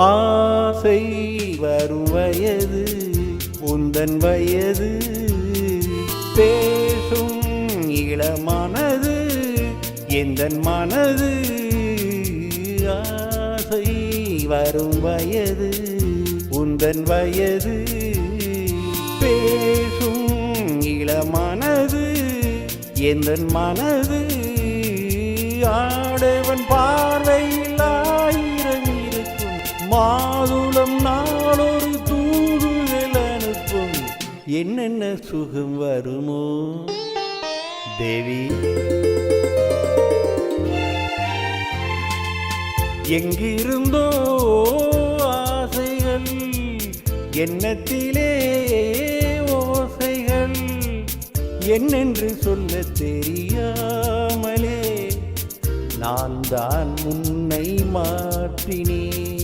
ஆசை வரும் வயது உந்தன் வயது பேசும் இளமனது எந்தன் மனது ஆசை வரும் வயது உந்தன் வயது பேசும் இளமனது எந்தன் மனது ஆடவன் பார்வையில் ஆயிரம் இருக்கும் மாதுளம் நாளொரு தூதுகள் அனுப்பும் என்னென்ன சுகம் வருமோ தேவி எங்கிருந்தோ ஆசைகள் எண்ணத்திலே ஓசைகள் என்னென்று சொல்ல தெரியாமலே நான் தான் உன்னை மாற்றினேன்.